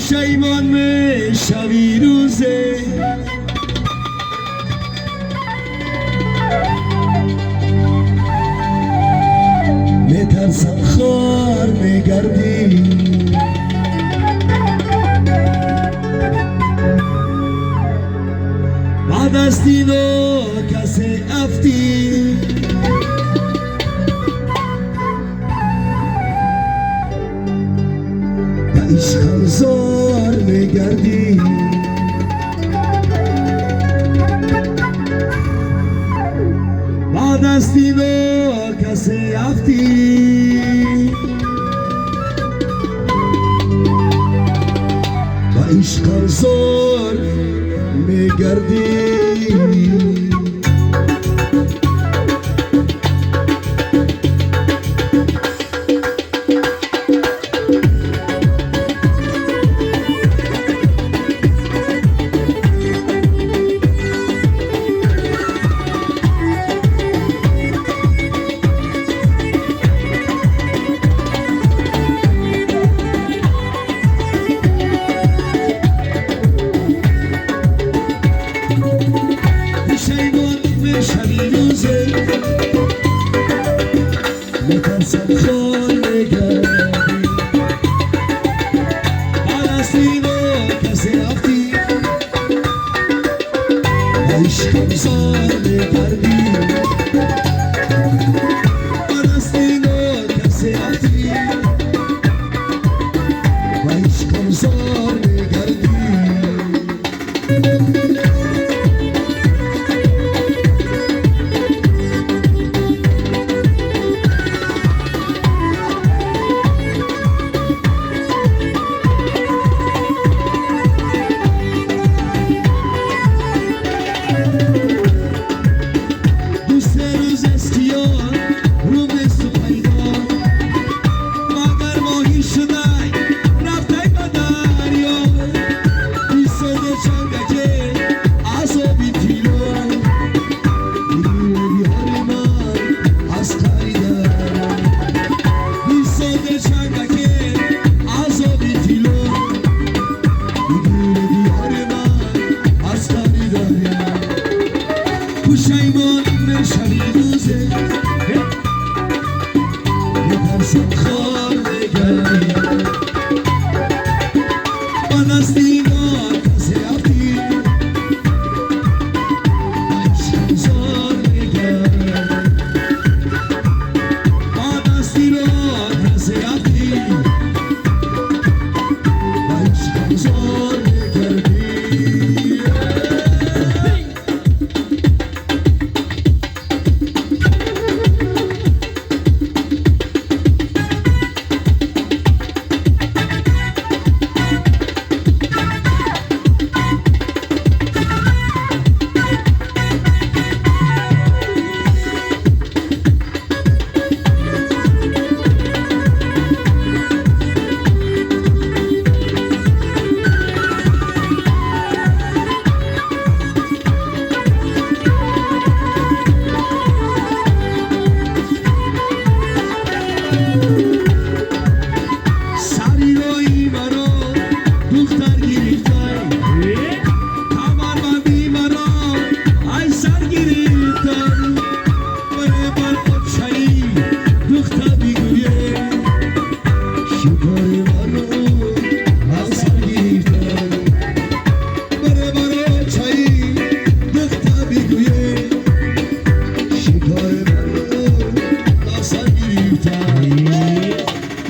پشیمان میشوی روزه میترسم خار میگردی بعد از دیدو کسی افتی به عشقم زار میگردی بعد از دیدو کسی افتی به عشقم زار میگردی میترسم خار میگردی بعد از دیدو کسی رفتی عشقم زار میگردی بعد از دیدو کسی رفتی عشقم زار میگردی پشیمان میشوی روزه میترسم خار میگردی بعد از دیدو کسی رفتی عشقم زار میگردی بعد از دیدو کسی رفتی عشقم زار میگردی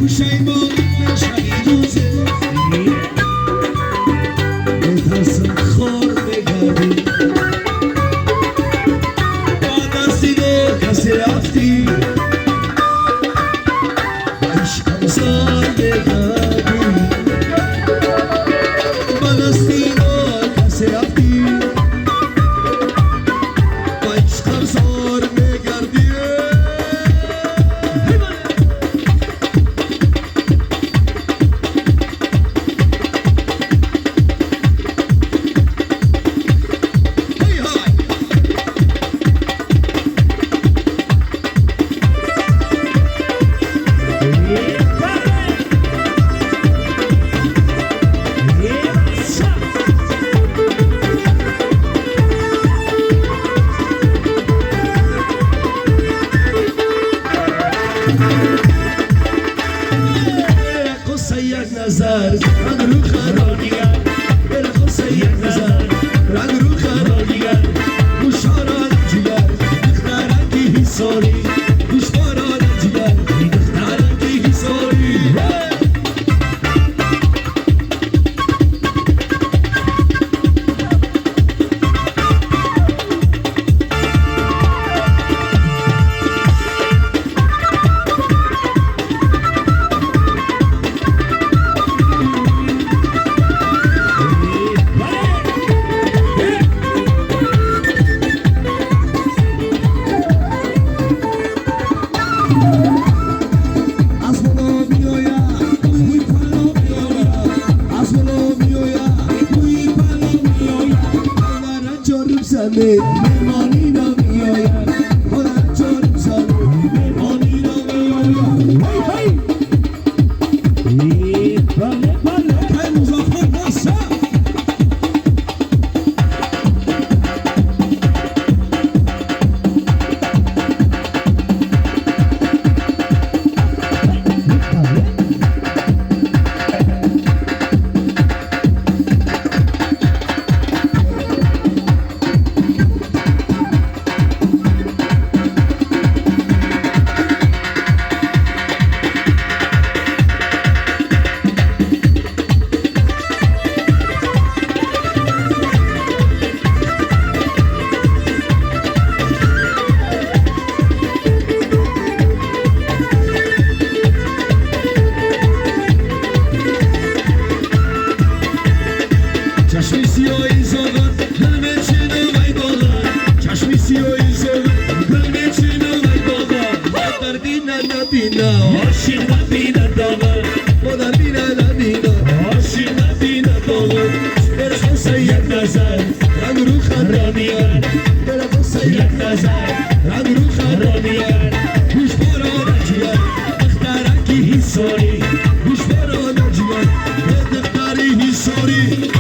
پشیمان میشوی روزه میترسم خار میگردی بعد از دیدو کسی رفتی عشقم زار میگردی بعد از دیدو کسی رفتی عشقم زار میگردی نظر رنگ رو خرانیگر دل خوصه یک نظر رنگ رو خرانیگر گوشاران جیگر دخترنگی حساری گوشباران جیگر دخترنگی حساری مهمانی نمیاید خودت جارم زنه مهمانی نمیاید بله بله که مزافر باسه چشمی سیاهی زاغن قلب چینه وی باغن چشمی سیاهی زاغن قلب چینه وی باغن مادر بینه نبینه عاشق نبینه داغن مادر بینه نبینه عاشق نبینه داغن دل خوصه یک نظر رنگ رو خرانیگر دل خوصه یک نظر رنگ رو خرانیگر گوشباران جیگر دخترنگی حساری گوشباران جیگر دختری حساری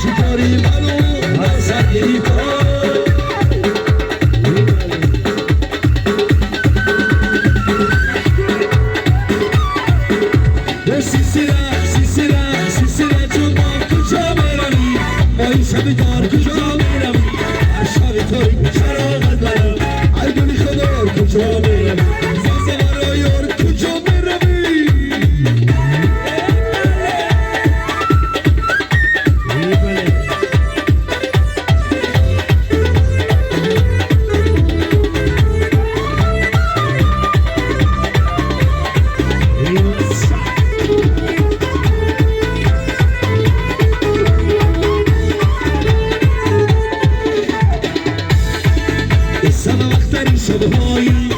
Shikari mano, asagiri ای شب دار کجا میرم هر شب توی شراغت دارم هر گلی خدار کجا میرم سازوار یار کجا میروی شبهایی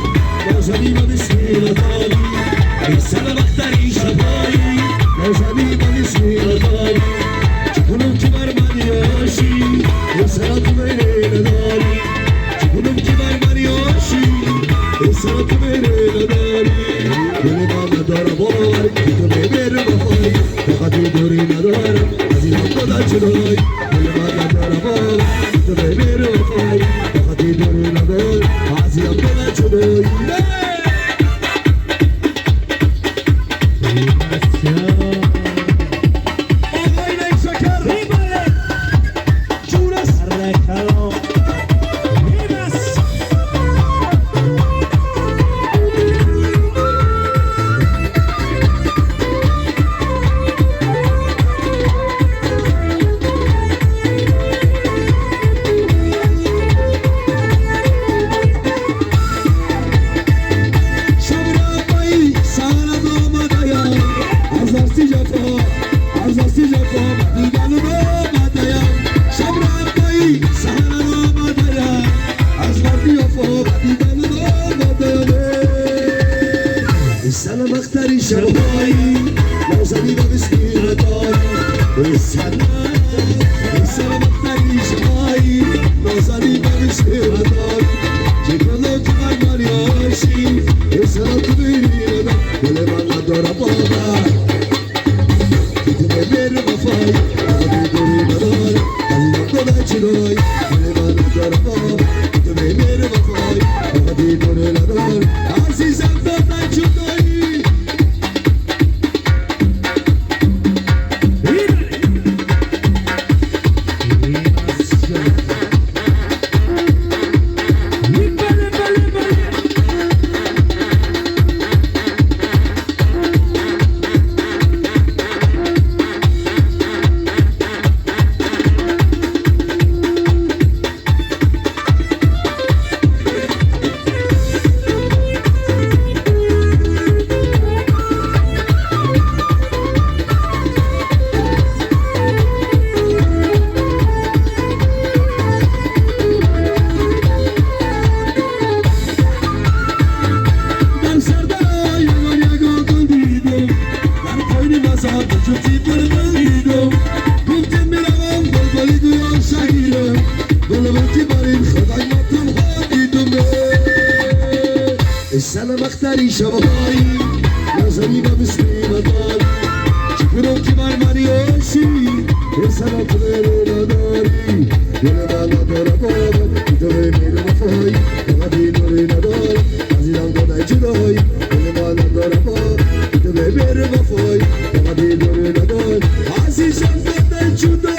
نازنی من اسمی نداری ای سلام اختری شبهایی نازنی من اسمی نداری چکنم که بر من یاشی ای سلام تو میره نداری چکنم که بر من یاشی ای سلام تو میره نداری دل من ندارم باور که تو میره وفایی فقط دوری ندارم از این خدا چنای دل من ندارم باور که تو میره وفایی فقط دوری ندارم Azia pela chudoi سلام اختری شبهایی نازنی با بسمی نداری سلام اختری شبهایی نازنی با بسمی نداری جگرلو که من مریاشی سلام تو بیری ندار دل من ندارم باور که تو میره وفایی فقط دوری ندار عزیزم خدا چنای دل من ندارم باور که تو میره وفایی فقط دوری ندار عزیزم خدا چنای سلام اختری شبهایی نازنی با بسمی نداری چکنم که بر من یاشی ای سلام تو میره نداری دل من ندارم باور که تو میره وفایی فقط دوری نداری عزیزم خدای جدایی دل من ندارم باور که تو میره وفایی فقط دوری نداری عزیزم خدای جدایی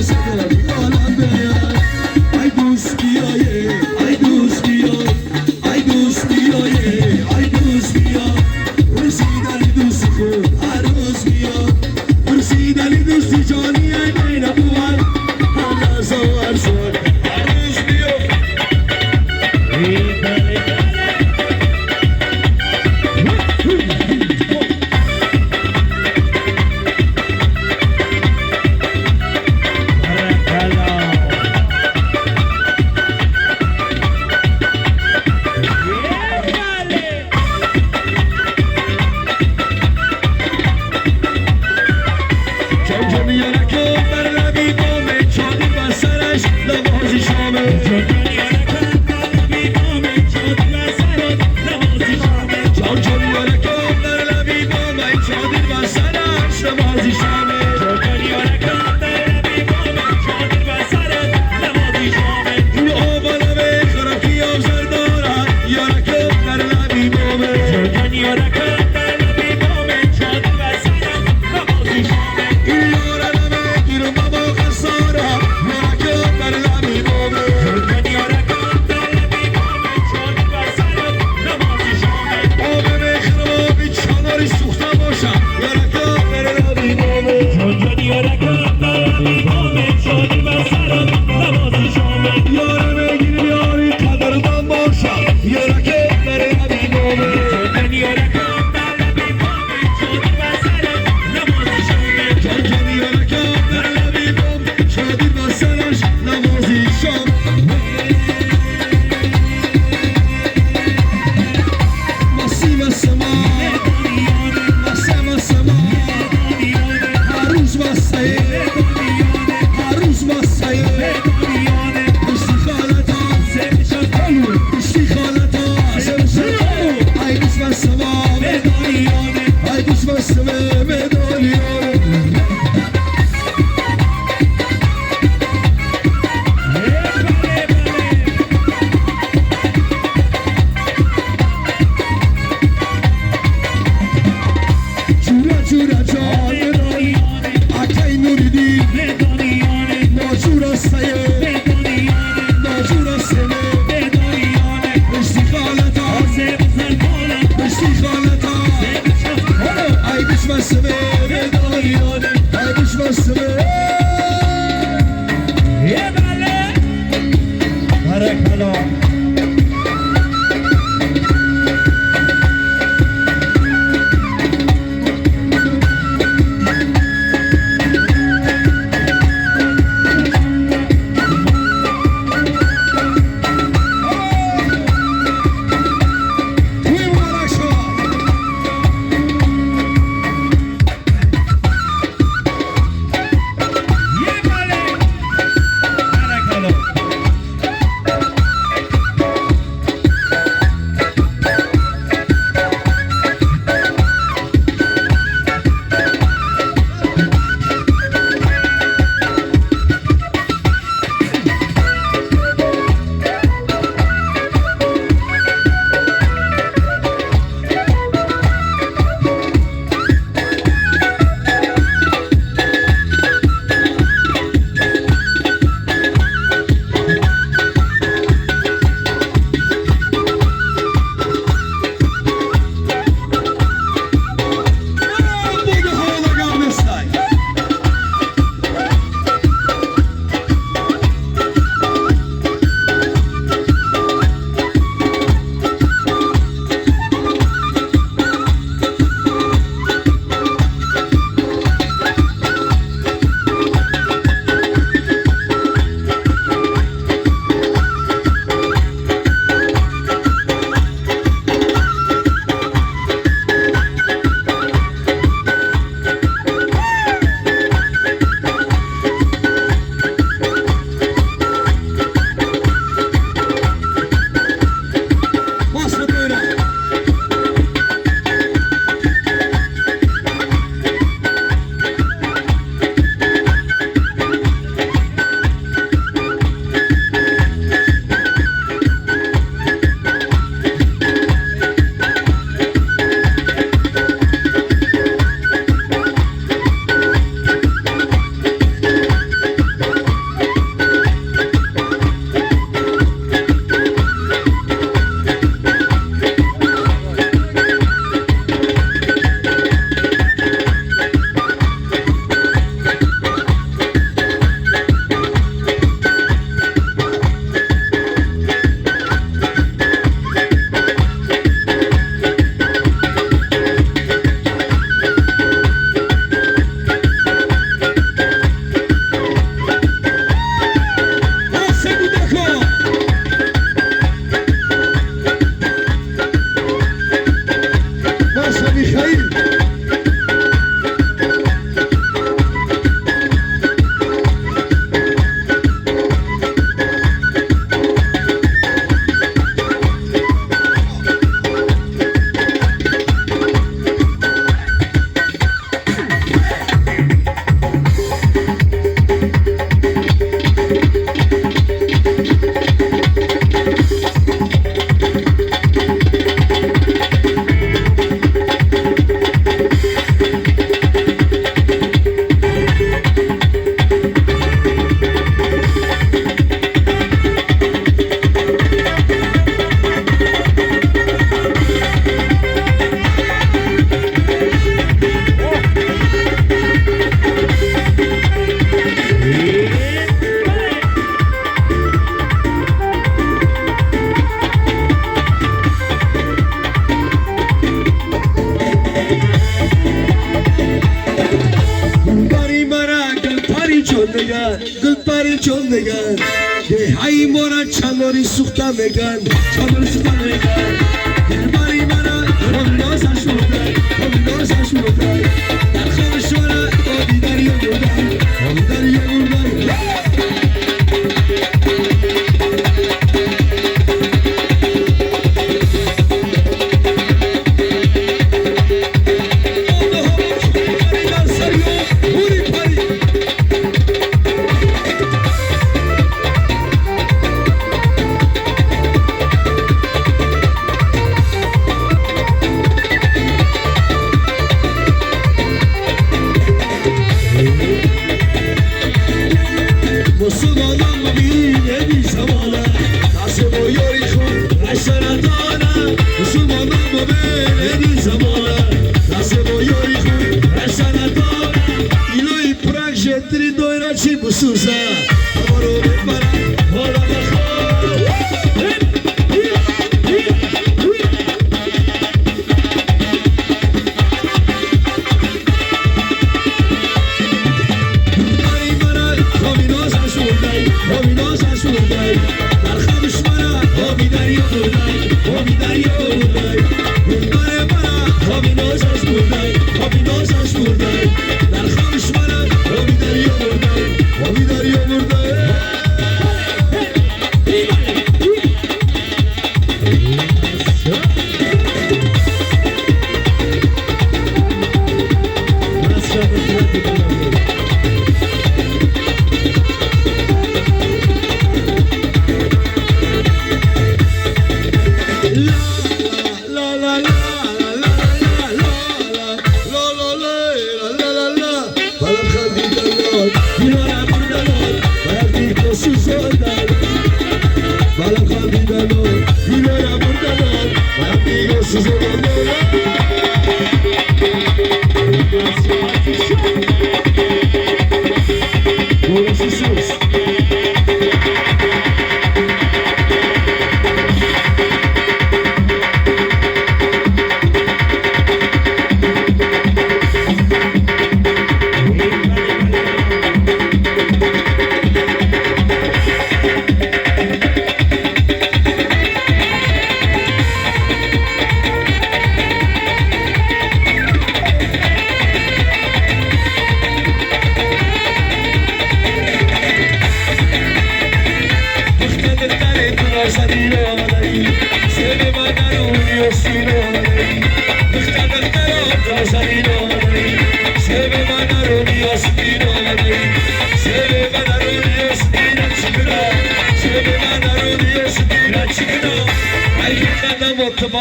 صدای عالم بیار ای دوست بیایه ای دوست بیای ای دوست بیایه ای دوست بیا رسیدن دوست خود هر روز بیا رسیدن دوستی جانی ای بین بوان هر لحظه و هر سوال هر روز بیا گل پریچون میگن های مورا چانری سوختا میگن چانری سوختا میگن دلبری مرا خمیدازش بودن خمیدازش بودن در خوابش مرا آبی دریا بودن آبی دریا بودن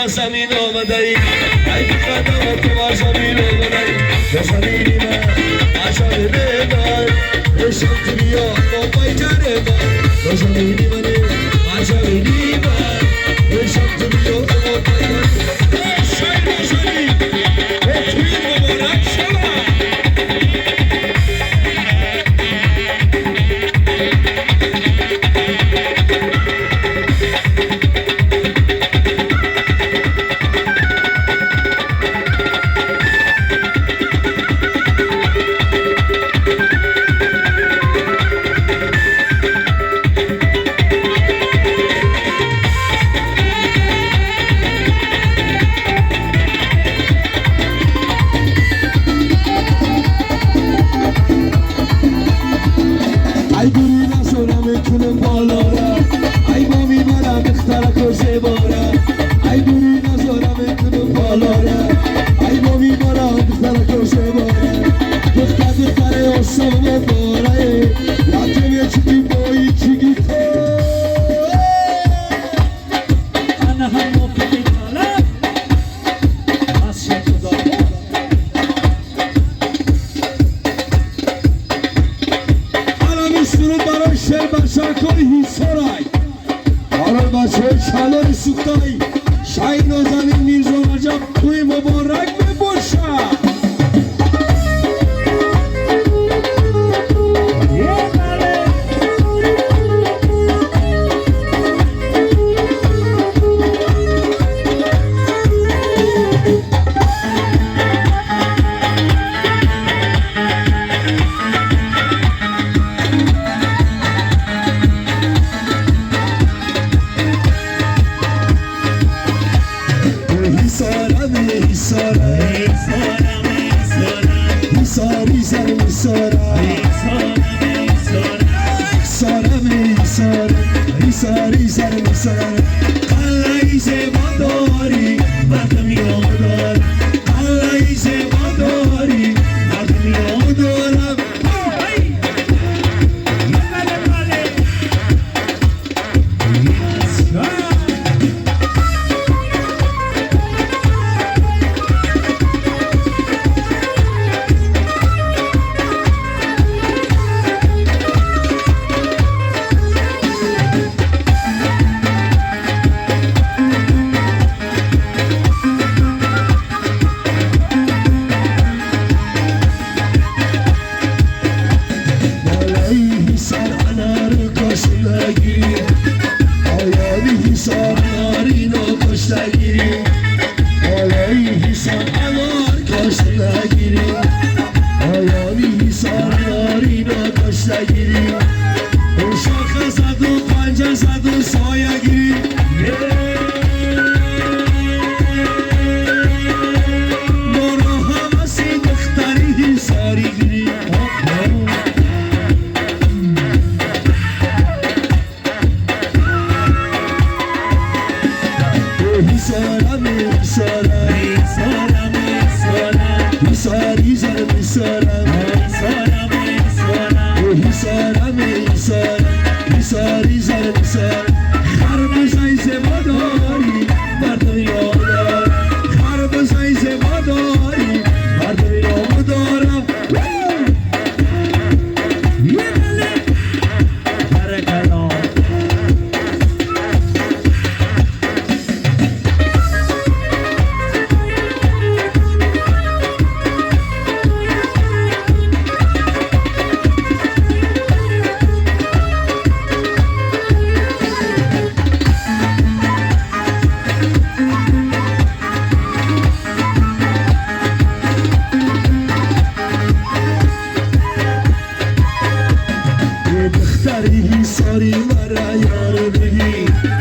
زمین آمده ای ای قدم تو بر زمین آمده ای زمینی من عجب من اشم تو بیا با پیکر من زمینی من عجب من اشم تو بیا با پیکر من شاید زمین توی مبارک شما چانری سوختایی شاید نازنین میرزا عجب توی مبارک بباشد ساری زر سر قلعی زیبا داری مردم یادار قلعی زیبا داری مردم یادارم ساری مرا یار بگی